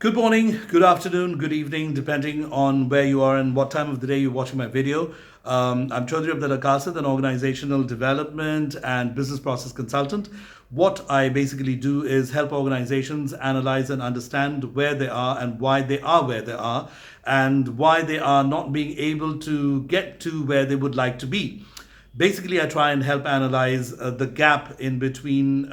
Good morning, good afternoon, good evening, depending on where you are and what time of the day you're watching my video. I'm Chaudhry Abdullah Qasid, an organizational development and business process consultant. What I basically do is help organizations analyze and understand where they are and why they are where they are and why they are not being able to get to where they would like to be. Basically, I try and help analyze the gap in between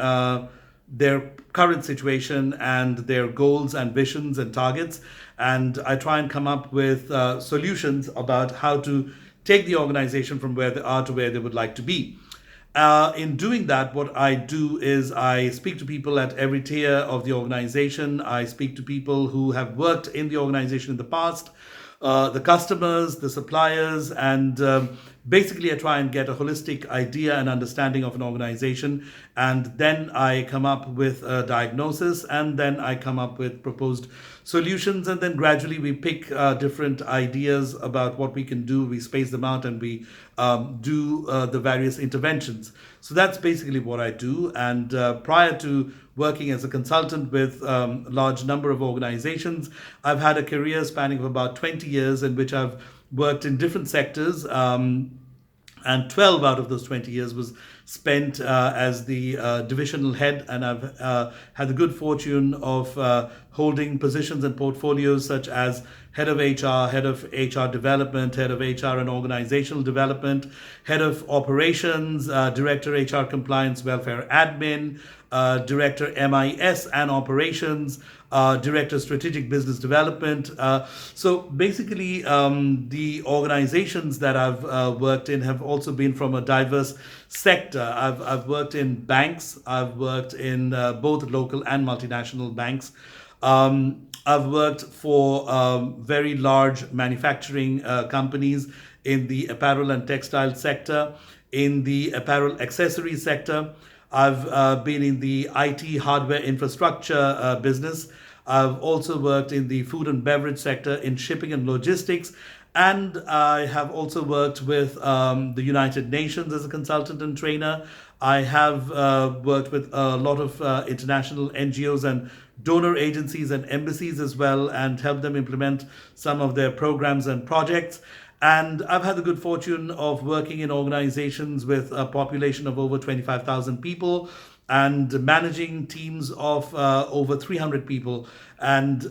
their current situation and their goals and visions and targets. And I try and come up with solutions about how to take the organization from where they are to where they would like to be. In doing that, what I do is I speak to people at every tier of the organization. I speak to people who have worked in the organization in the past, the customers, the suppliers, and basically I try and get a holistic idea and understanding of an organization. And then I come up with a diagnosis, and then I come up with proposed solutions. And then gradually we pick different ideas about what we can do. We space them out and we do the various interventions. So that's basically what I do. And prior to working as a consultant with a large number of organizations, I've had a career spanning of about 20 years in which I've worked in different sectors. And 12 out of those 20 years was spent as the divisional head, and I've had the good fortune of holding positions and portfolios such as head of HR development, head of HR and organizational development, head of operations, director HR compliance welfare admin, director MIS and operations, director strategic business development. So basically, the organizations that I've worked in have also been from a diverse sector. I've worked in banks. I've worked in both local and multinational banks. I've worked for very large manufacturing companies in the apparel and textile sector, in the apparel accessory sector. I've been in the IT hardware infrastructure business. I've also worked in the food and beverage sector, in shipping and logistics. And I have also worked with the United Nations as a consultant and trainer. I have worked with a lot of international NGOs and donor agencies and embassies as well, and helped them implement some of their programs and projects. And I've had the good fortune of working in organizations with a population of over 25,000 people and managing teams of over 300 people. And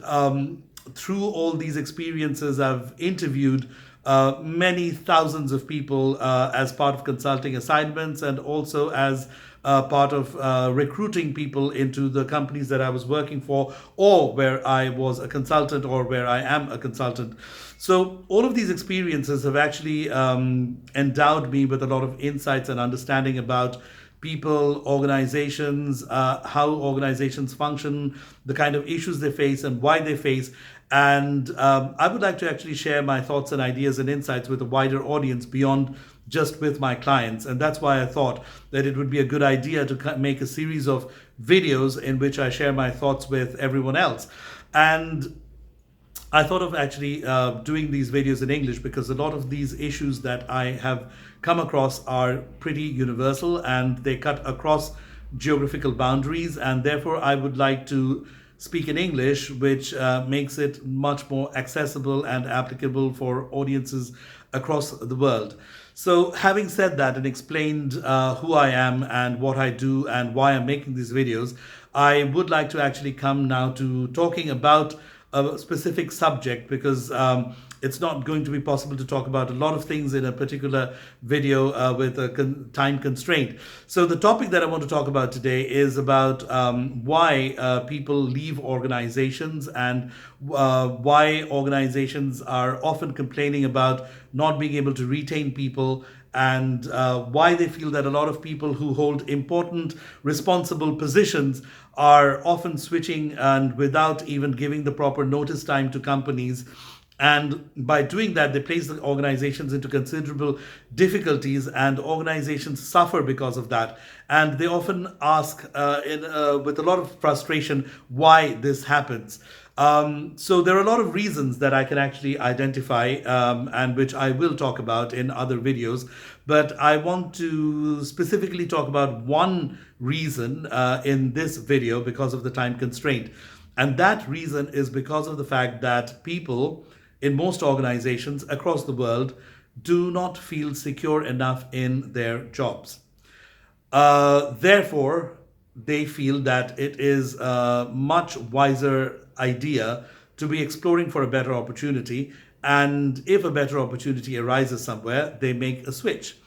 through all these experiences, I've interviewed many thousands of people as part of consulting assignments, and also as part of recruiting people into the companies that I was working for, or where I was a consultant, or where I am a consultant. So all of these experiences have actually endowed me with a lot of insights and understanding about people, organizations, how organizations function, the kind of issues they face and why they face. And I would like to actually share my thoughts and ideas and insights with a wider audience beyond just with my clients. And that's why I thought that it would be a good idea to make a series of videos in which I share my thoughts with everyone else. And I thought of actually doing these videos in English because a lot of these issues that I have come across are pretty universal, and they cut across geographical boundaries, and therefore I would like to speak in English, which makes it much more accessible and applicable for audiences across the world. So having said that and explained who I am and what I do and why I'm making these videos, I would like to actually come now to talking about a specific subject, because it's not going to be possible to talk about a lot of things in a particular video with a time constraint. So the topic that I want to talk about today is about why people leave organizations, and why organizations are often complaining about not being able to retain people, and why they feel that a lot of people who hold important, responsible positions are often switching, and without even giving the proper notice time to companies. And by doing that, they place the organizations into considerable difficulties, and organizations suffer because of that. And they often ask with a lot of frustration why this happens. So there are a lot of reasons that I can actually identify, and which I will talk about in other videos. But I want to specifically talk about one reason in this video because of the time constraint. And that reason is because of the fact that people in most organizations across the world do not feel secure enough in their jobs. Therefore, they feel that it is a much wiser idea to be exploring for a better opportunity. And if a better opportunity arises somewhere, they make a switch.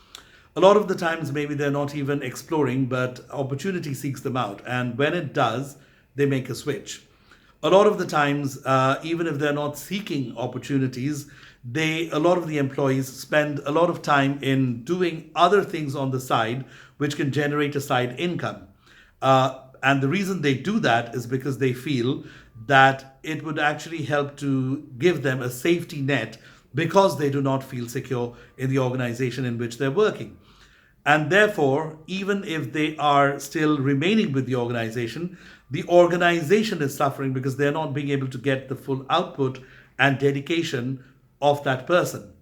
A lot of the times, maybe they're not even exploring, but opportunity seeks them out. And when it does, they make a switch. A lot of the times, even if they're not seeking opportunities, a lot of the employees spend a lot of time in doing other things on the side, which can generate a side income. And the reason they do that is because they feel that it would actually help to give them a safety net because they do not feel secure in the organization in which they're working. And therefore, even if they are still remaining with the organization is suffering because they're not being able to get the full output and dedication of that person.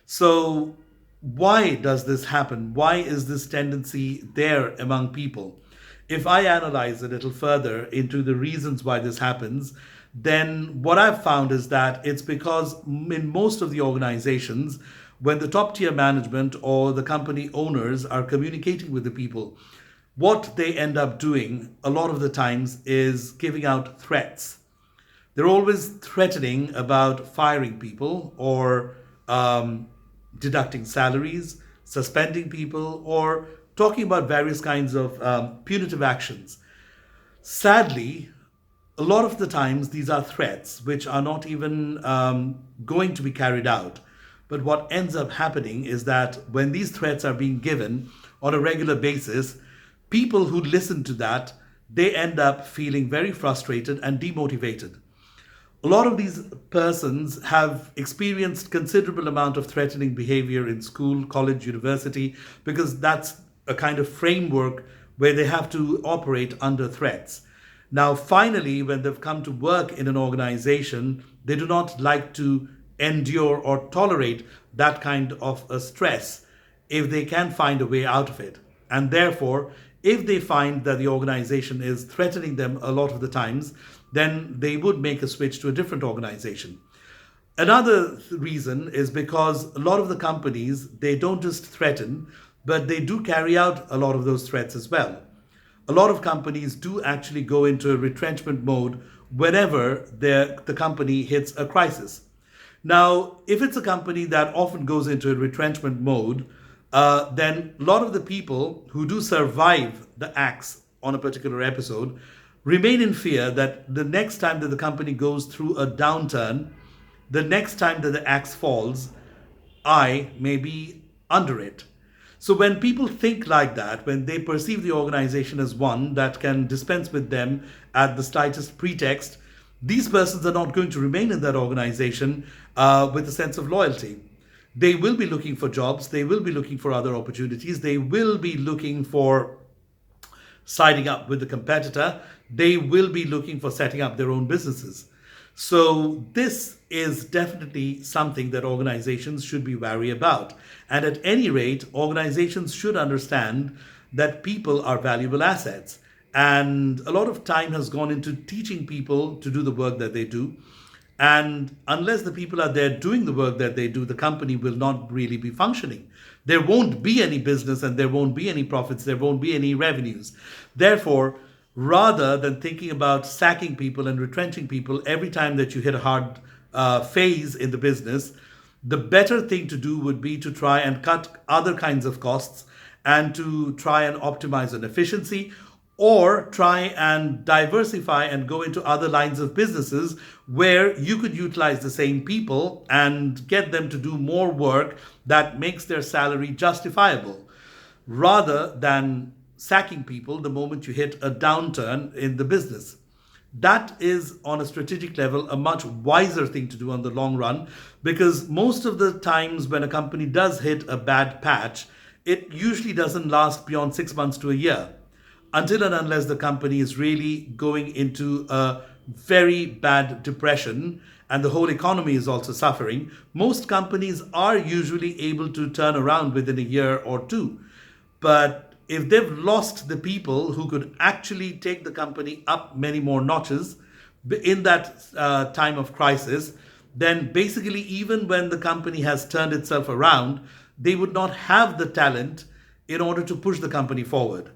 So, why does this happen? Why is this tendency there among people? If I analyze a little further into the reasons why this happens, then what I've found is that it's because in most of the organizations, when the top tier management or the company owners are communicating with the people, what they end up doing a lot of the times is giving out threats. They're always threatening about firing people or deducting salaries, suspending people, or talking about various kinds of punitive actions. Sadly, a lot of the times these are threats which are not even going to be carried out. But what ends up happening is that when these threats are being given on a regular basis, people who listen to that, they end up feeling very frustrated and demotivated. A lot of these persons have experienced considerable amount of threatening behavior in school, college, university, because that's a kind of framework where they have to operate under threats. Now, finally, when they've come to work in an organization, they do not like to endure or tolerate that kind of a stress if they can find a way out of it. And therefore, if they find that the organization is threatening them a lot of the times, then they would make a switch to a different organization. Another reason is because a lot of the companies, they don't just threaten, but they do carry out a lot of those threats as well. A lot of companies do actually go into a retrenchment mode whenever the company hits a crisis. Now, if it's a company that often goes into a retrenchment mode, then a lot of the people who do survive the axe on a particular episode remain in fear that the next time that the company goes through a downturn, the next time that the axe falls, I may be under it. So when people think like that, when they perceive the organization as one that can dispense with them at the slightest pretext, these persons are not going to remain in that organization with a sense of loyalty. They will be looking for jobs, they will be looking for other opportunities, they will be looking for siding up with the competitor, they will be looking for setting up their own businesses. So this is definitely something that organizations should be wary about. And at any rate, organizations should understand that people are valuable assets. And a lot of time has gone into teaching people to do the work that they do. And unless the people are there doing the work that they do, the company will not really be functioning. There won't be any business and there won't be any profits, there won't be any revenues. Therefore, rather than thinking about sacking people and retrenching people every time that you hit a hard phase in the business, the better thing to do would be to try and cut other kinds of costs and to try and optimize on efficiency, or try and diversify and go into other lines of businesses where you could utilize the same people and get them to do more work that makes their salary justifiable, rather than sacking people the moment you hit a downturn in the business. That is, on a strategic level, a much wiser thing to do on the long run, because most of the times when a company does hit a bad patch, it usually doesn't last beyond 6 months to a year, until and unless the company is really going into a very bad depression and the whole economy is also suffering. Most companies are usually able to turn around within a year or two. But if they've lost the people who could actually take the company up many more notches, in that time of crisis, then basically even when the company has turned itself around, they would not have the talent in order to push the company forward.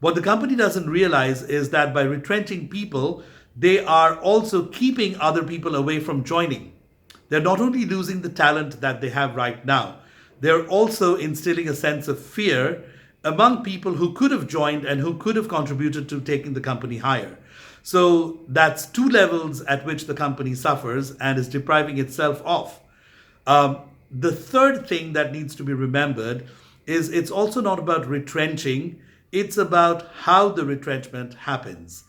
What the company doesn't realize is that by retrenching people, they are also keeping other people away from joining. They're not only losing the talent that they have right now, they're also instilling a sense of fear among people who could have joined and who could have contributed to taking the company higher. So that's two levels at which the company suffers and is depriving itself of. The third thing that needs to be remembered is it's also not about retrenching, it's about how the retrenchment happens.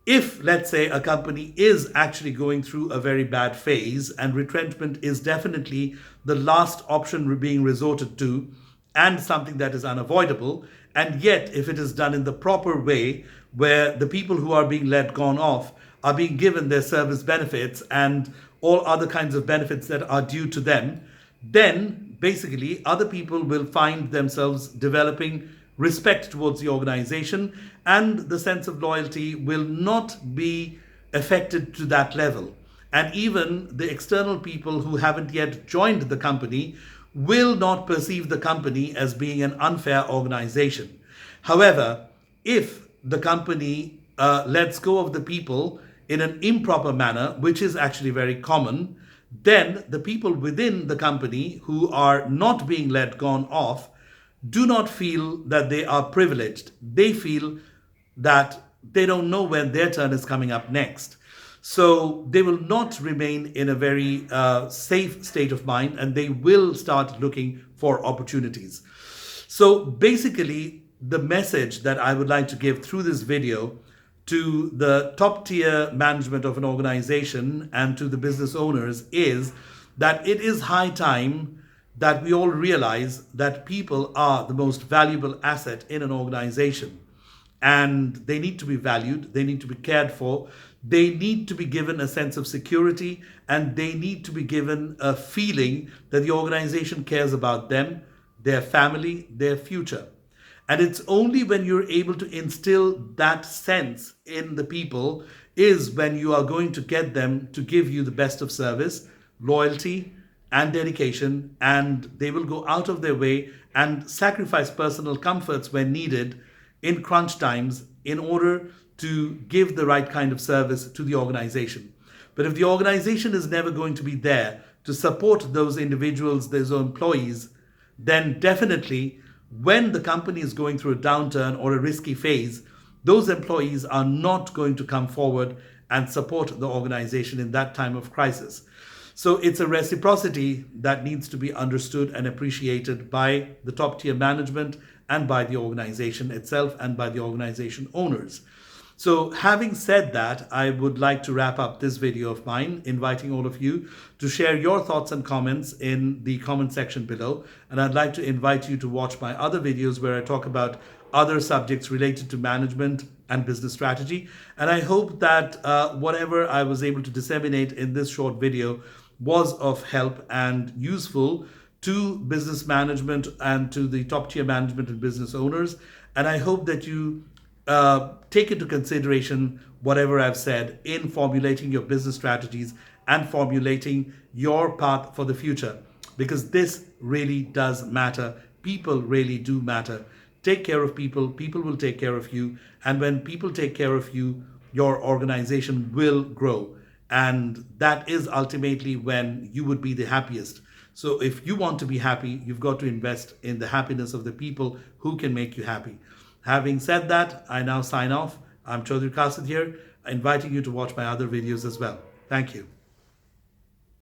If, let's say, a company is actually going through a very bad phase and retrenchment is definitely the last option being resorted to and something that is unavoidable, and yet if it is done in the proper way, where the people who are being let gone off are being given their service benefits and all other kinds of benefits that are due to them, then basically other people will find themselves developing respect towards the organization, and the sense of loyalty will not be affected to that level. And even the external people who haven't yet joined the company will not perceive the company as being an unfair organization. However, if the company lets go of the people in an improper manner, which is actually very common, then the people within the company who are not being let gone off do not feel that they are privileged. They feel that they don't know when their turn is coming up next. So they will not remain in a very safe state of mind, and they will start looking for opportunities. So basically, the message that I would like to give through this video to the top tier management of an organization and to the business owners is that it is high time that we all realize that people are the most valuable asset in an organization, and they need to be valued, they need to be cared for, they need to be given a sense of security, and they need to be given a feeling that the organization cares about them, their family, their future. And it's only when you're able to instill that sense in the people is when you are going to get them to give you the best of service, loyalty, and dedication, and they will go out of their way and sacrifice personal comforts when needed in crunch times in order to give the right kind of service to the organization. But if the organization is never going to be there to support those individuals, those employees, then definitely when the company is going through a downturn or a risky phase, those employees are not going to come forward and support the organization in that time of crisis. So it's a reciprocity that needs to be understood and appreciated by the top tier management and by the organization itself and by the organization owners. So having said that, I would like to wrap up this video of mine, inviting all of you to share your thoughts and comments in the comment section below. And I'd like to invite you to watch my other videos where I talk about other subjects related to management and business strategy. And I hope that whatever I was able to disseminate in this short video was of help and useful to business management and to the top tier management and business owners. And I hope that you take into consideration whatever I've said in formulating your business strategies and formulating your path for the future, because this really does matter. People really do matter. Take care of people, people will take care of you. And when people take care of you, your organization will grow. And that is ultimately when you would be the happiest. So if you want to be happy, you've got to invest in the happiness of the people who can make you happy. Having said that, I now sign off. I'm Chaudhry Quaseed here, inviting you to watch my other videos as well. Thank you.